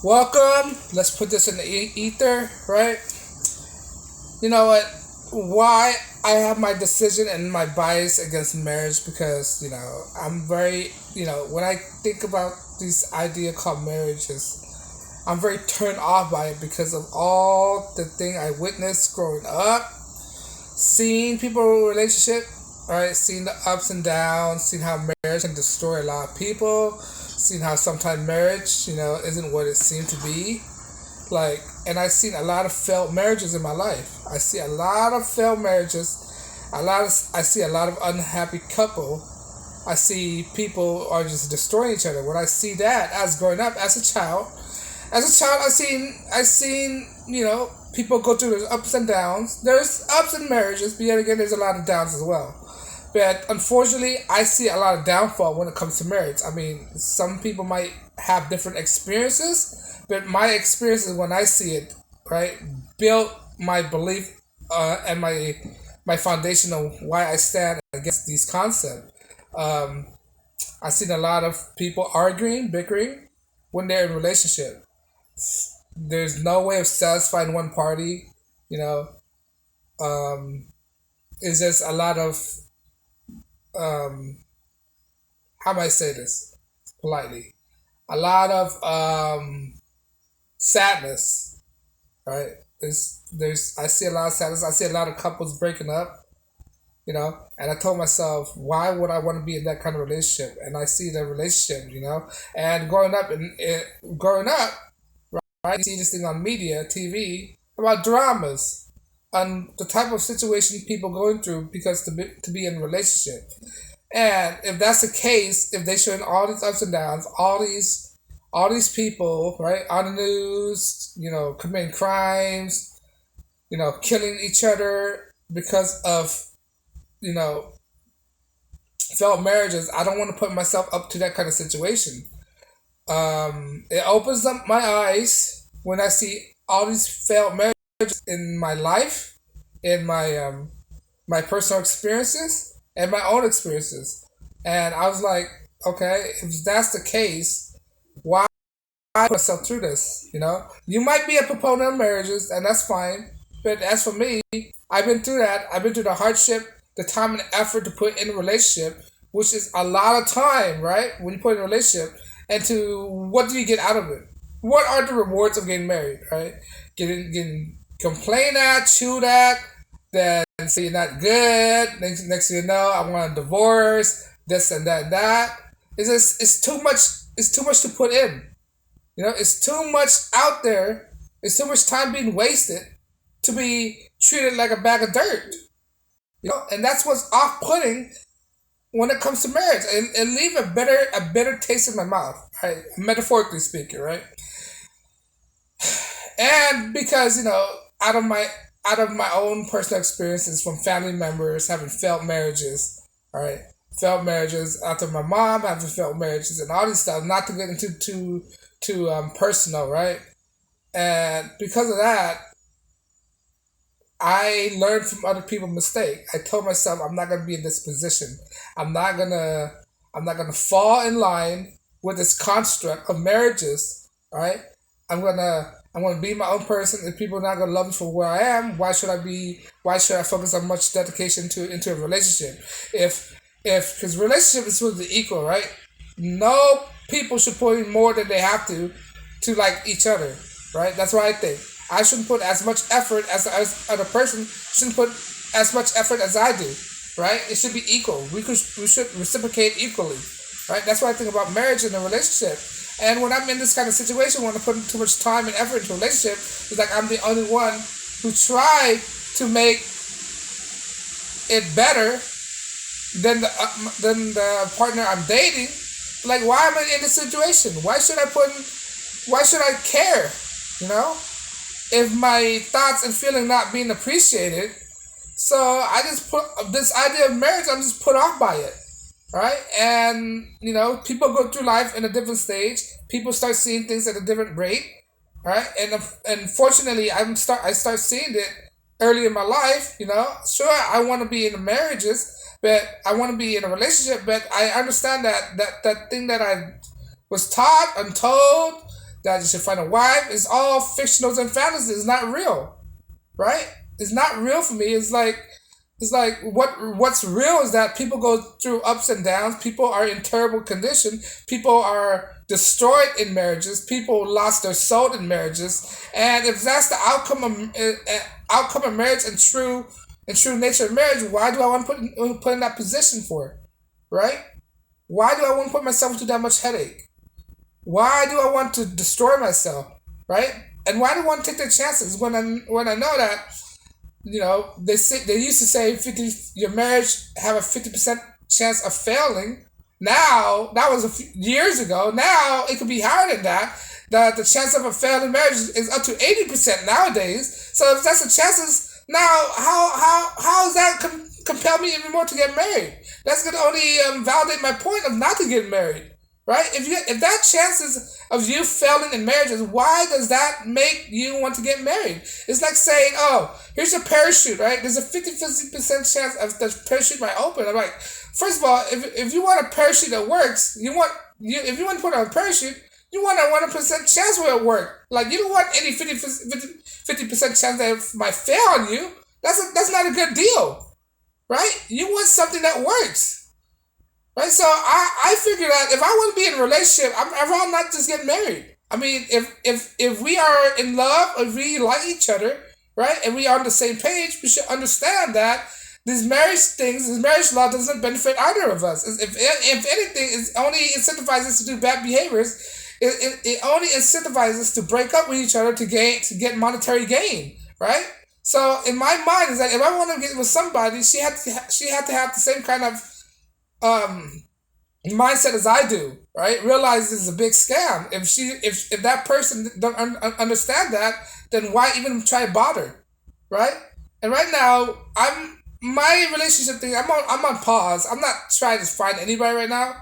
Welcome. Let's put this in the ether, right? You know what? Why I have my decision and my bias against marriage because I'm very when I think about this idea called marriages, I'm very turned off by it because of all the thing I witnessed growing up, seeing people in a relationship, right? Seeing the ups and downs, seeing how marriage can destroy a lot of people, seeing how sometimes marriage, isn't what it seemed to be. Like, and I've seen a lot of failed marriages in my life. I see a lot of failed marriages. I see a lot of unhappy couple. I see people are just destroying each other. When I see that as growing up as a child, I seen people go through those ups and downs. There's ups in marriages, but yet again, there's a lot of downs as well. But unfortunately, I see a lot of downfall when it comes to marriage. I mean, some people might have different experiences, but my experiences when I see it, right, built my belief and my foundation of why I stand against these concepts. Um, I've seen a lot of people arguing, bickering when they're in a relationship. There's no way of satisfying one party. You know, um, it's just a lot of um, how do I say this politely? A lot of sadness, right? There's I see a lot of sadness. I see a lot of couples breaking up. And I told myself, why would I want to be in that kind of relationship? And I see the relationship, and growing up, right, you see this thing on media, TV, about dramas, and the type of situation people going through because to be in a relationship. And if that's the case, if they showing all these ups and downs, all these people, right, on the news, committing crimes, killing each other because of, you know, failed marriages, I don't want to put myself up to that kind of situation. It opens up my eyes when I see all these failed marriages in my life, in my personal experiences, and my own experiences. And I was like, okay, if that's the case, why put myself through this? You might be a proponent of marriages, and that's fine. But as for me, I've been through that. I've been through the hardship, the time and effort to put in a relationship, which is a lot of time, right? When you put in a relationship, and to what do you get out of it? What are the rewards of getting married, right? Getting complained at, chewed at, then say you're not good. Next thing you know, I want a divorce. This and that and that. It's too much. It's too much to put in. It's too much out there. It's too much time being wasted to be treated like a bag of dirt. And that's what's off-putting when it comes to marriage, and leave a bitter taste in my mouth, right? Metaphorically speaking, right? And because out of my own personal experiences from family members having failed marriages, all right, failed marriages after my mom having failed marriages and all these stuff. Not to get into too personal, right? And because of that, I learned from other people's mistake. I told myself I'm not gonna be in this position. I'm not gonna I'm not gonna fall in line with this construct of marriages. Right? I'm gonna be my own person. If people are not gonna love me for where I am, why should I focus on much dedication into a relationship? If because relationship is supposed to be equal, right? No people should put in more than they have to like each other, right? That's what I think. I shouldn't put as much effort as other person shouldn't put as much effort as I do, right? It should be equal. We should reciprocate equally, right? That's what I think about marriage and a relationship. And when I'm in this kind of situation, when I put too much time and effort into a relationship, it's like I'm the only one who tried to make it better than the partner I'm dating. Like, why am I in this situation? Why should I care? You know, if my thoughts and feeling not being appreciated, so I just put this idea of marriage. I'm just put off by it, right? And people go through life in a different stage. People start seeing things at a different rate, right? And fortunately, I start seeing it early in my life. Sure, I want to be in marriages, but I want to be in a relationship. But I understand that thing that I was taught and told that you should find a wife. It's all fictionals and fantasies. It's not real, right? It's not real for me. It's like what's real is that people go through ups and downs. People are in terrible condition. People are destroyed in marriages. People lost their soul in marriages. And if that's the outcome of marriage and true nature of marriage, why do I want to put in that position for it, right? Why do I want to put myself through that much headache? Why do I want to destroy myself, right? And why do I want to take the chances when I know that they used to say 50 your marriage have a 50% chance of failing. Now that was years ago. Now it could be higher than that. The chance of a failing marriage is up to 80% nowadays. So if that's the chances now, how is that compel me even more to get married? That's gonna only validate my point of not to get married. Right? If that chances of you failing in marriages, why does that make you want to get married? It's like saying, oh, here's a parachute, right? There's a 50% chance of the parachute might open. I'm like, first of all, if you want a parachute that works, if you want to put on a parachute, you want a 100% chance where it work. Like you don't want any 50% chance that it might fail on you. That's not a good deal, right? You want something that works. Right, so I figured out if I want to be in a relationship, I'd rather not just get married. I mean, if we are in love, if we like each other, right, and we are on the same page, we should understand that this marriage law doesn't benefit either of us. If anything, it only incentivizes us to do bad behaviors. It only incentivizes us to break up with each other to get monetary gain, right? So in my mind is that if I want to get with somebody, she had to have the same kind of mindset as I do, right? Realize this is a big scam. If that person don't understand that, then why even try to bother, right? And right now, my relationship thing. I'm on pause. I'm not trying to find anybody right now.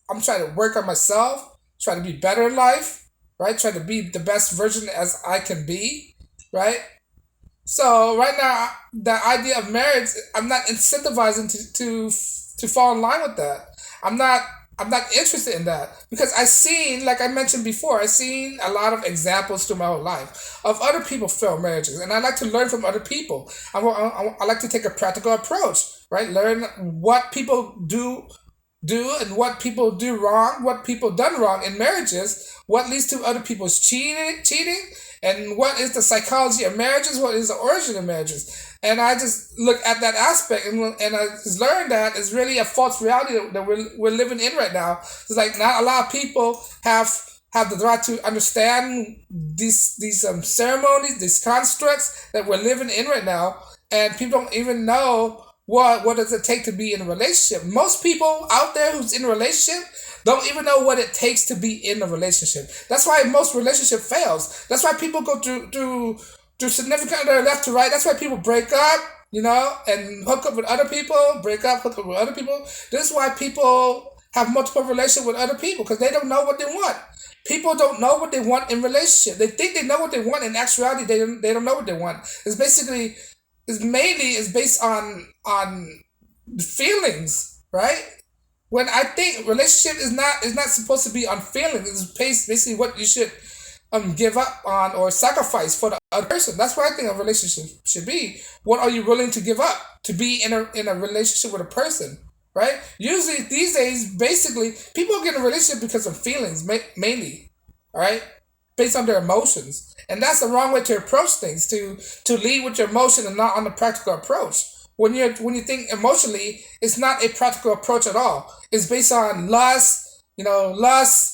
I'm trying to work on myself, try to be better in life, right? Try to be the best version as I can be, right? So right now, the idea of marriage, I'm not incentivizing to fall in line with that. I'm not interested in that because like I mentioned before, I've seen a lot of examples through my whole life of other people fail marriages, and I like to learn from other people. I like to take a practical approach, right? Learn what people do and what people do wrong, what people done wrong in marriages, what leads to other people's cheating, and what is the psychology of marriages, what is the origin of marriages. And I just look at that aspect and I just learned that it's really a false reality that we're living in right now. It's like not a lot of people have the right to understand these ceremonies, these constructs that we're living in right now, and people don't even know what does it take to be in a relationship. Most people out there who's in a relationship don't even know what it takes to be in a relationship. That's why most relationship fails. That's why people go through significant other left to right. That's why people break up, and hook up with other people, break up, hook up with other people. This is why people have multiple relationships with other people, because they don't know what they want. People don't know what they want in relationship. They think they know what they want. In actuality, they don't know what they want. It's mainly based on feelings, right? When I think relationship is not supposed to be on feelings. It's basically what you should give up on or sacrifice for the other person. That's what I think a relationship should be. What are you willing to give up to be in a relationship with a person, right? Usually these days, basically, people get in a relationship because of feelings, mainly, all right, based on their emotions, and that's the wrong way to approach things. To lead with your emotion and not on the practical approach. When you think emotionally, it's not a practical approach at all. It's based on lust,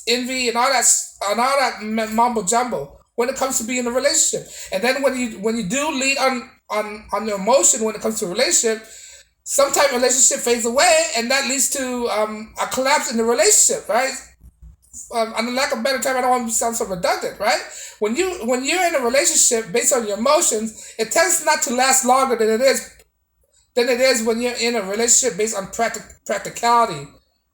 envy, and all that mumbo jumbo when it comes to being in a relationship. And then when you do lead on your emotion when it comes to a relationship, sometimes relationship fades away, and that leads to a collapse in the relationship, right? On the lack of better term, I don't want to sound so redundant, right? When you're in a relationship based on your emotions, it tends not to last longer than it is when you're in a relationship based on practicality,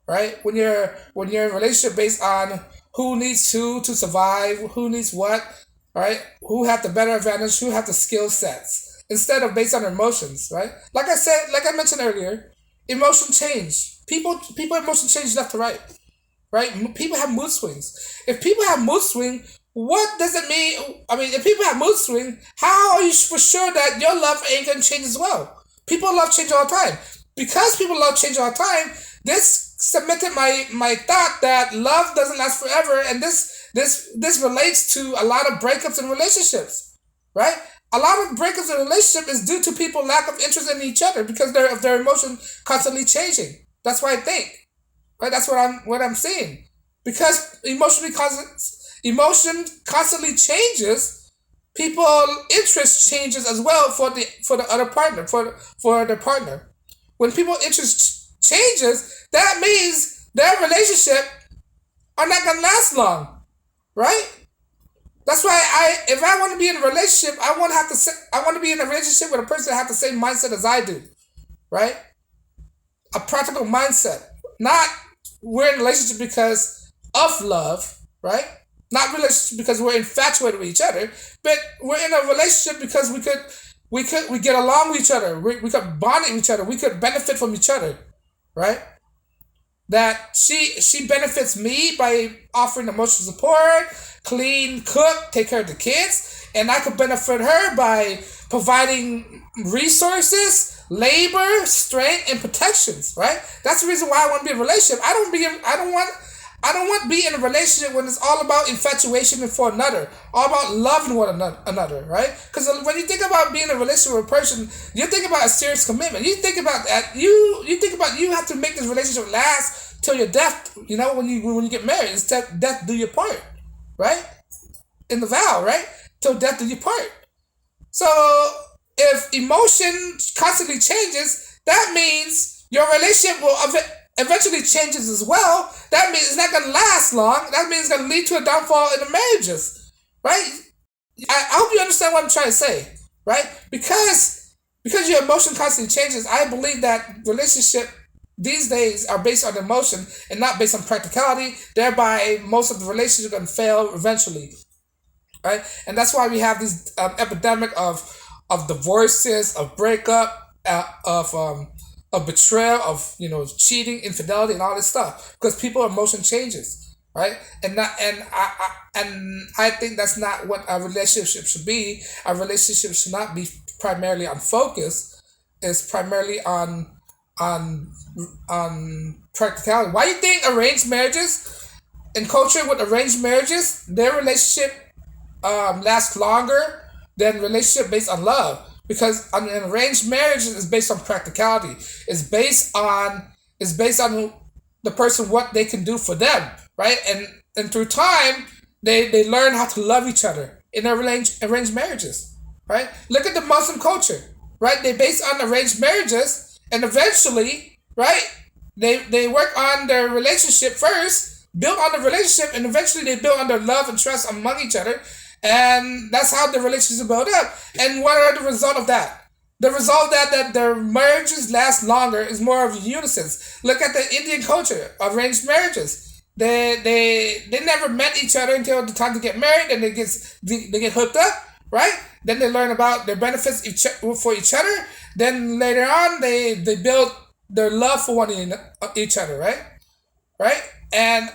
right? When you're in a relationship based on who needs who to survive, who needs what, right? Who have the better advantage, who have the skill sets, instead of based on emotions, right? Like I mentioned earlier, emotion change. People emotion change left to right. right? People have mood swings. If people have mood swing, what does it mean? I mean, if people have mood swing, how are you for sure that your love ain't gonna change as well? People love change all the time. Because people love change all the time, this cemented my thought that love doesn't last forever, and this relates to a lot of breakups in relationships, right? A lot of breakups in a relationship is due to people lack of interest in each other because of their emotion constantly changing. That's what I think. Right? That's what I'm saying. Because emotion constantly changes, people interest changes as well for the other partner, for the partner. When people interest changes, that means their relationship are not gonna last long, right? That's why if I want to be in a relationship, I want to be in a relationship with a person that has the same mindset as I do, right? A practical mindset. Not we're in a relationship because of love, right? Not relationship because we're infatuated with each other, but we're in a relationship because we get along with each other. We could bond with each other. We could benefit from each other, right? That she benefits me by offering emotional support, clean, cook, take care of the kids, and I could benefit her by providing resources, labor, strength, and protections. Right? That's the reason why I want to be in a relationship. I don't want to be in a relationship when it's all about infatuation for another, all about loving one another, right? Because when you think about being in a relationship with a person, you think about a serious commitment. You think about that. You think about you have to make this relationship last till your death. You know, when you get married, it's death do your part, right? In the vow, right? Till death do your part. So if emotion constantly changes, that means your relationship will eventually changes as well. That means it's not going to last long. That means it's going to lead to a downfall in the marriages, right? I hope you understand what I'm trying to say, right? Because your emotion constantly changes, I believe that relationship these days are based on emotion and not based on practicality. Thereby, most of the relationships are going to fail eventually, right? And that's why we have this epidemic of divorces, of breakup, of betrayal, of cheating, infidelity, and all this stuff because people emotion changes, right? And I think that's not what a relationship should be. A relationship should not be primarily on focus. It's primarily on practicality. Why do you think arranged marriages in culture with arranged marriages, their relationship lasts longer than relationship based on love? Because an arranged marriage is based on practicality. It's based on the person, what they can do for them, right? And through time, they learn how to love each other in arranged marriages, right? Look at the Muslim culture, right? They base on arranged marriages, and eventually, right? They work on their relationship first, build on the relationship, and eventually they build on their love and trust among each other. And that's how the relationships build up. And what are the result of that? The result of that their marriages last longer is more of unison. Look at the Indian culture, arranged marriages. They never met each other until the time to get married, and they get hooked up, right? Then they learn about their benefits for each other. Then later on, they build their love for each other, right? Right? And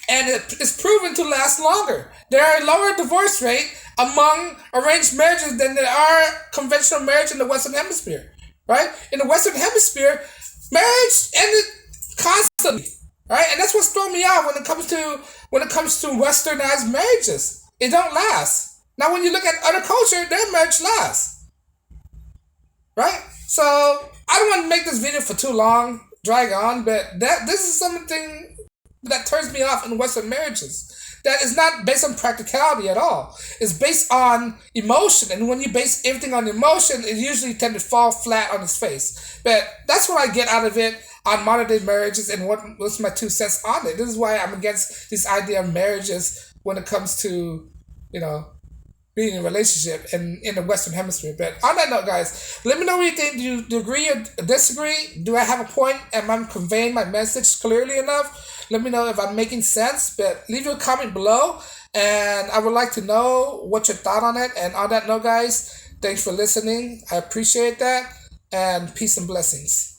it is proven to last longer. There are a lower divorce rate among arranged marriages than there are conventional marriage in the Western Hemisphere, right? In the Western Hemisphere, marriage ended constantly, right? And that's what's thrown me out when it comes to Westernized marriages. It don't last. Now, when you look at other culture, their marriage lasts, right? So I don't want to make this video for too long, drag on, but this is something that turns me off in Western marriages. That is not based on practicality at all. It's based on emotion. And when you base everything on emotion, it usually tends to fall flat on its face. But that's what I get out of it on modern day marriages and what's my 2 cents on it. This is why I'm against this idea of marriages when it comes to, being in a relationship in the Western Hemisphere. But on that note, guys, let me know what you think. Do you agree or disagree? Do I have a point? Am I conveying my message clearly enough? Let me know if I'm making sense. But leave your comment below, and I would like to know what your thought on it. And on that note, guys, thanks for listening. I appreciate that, and peace and blessings.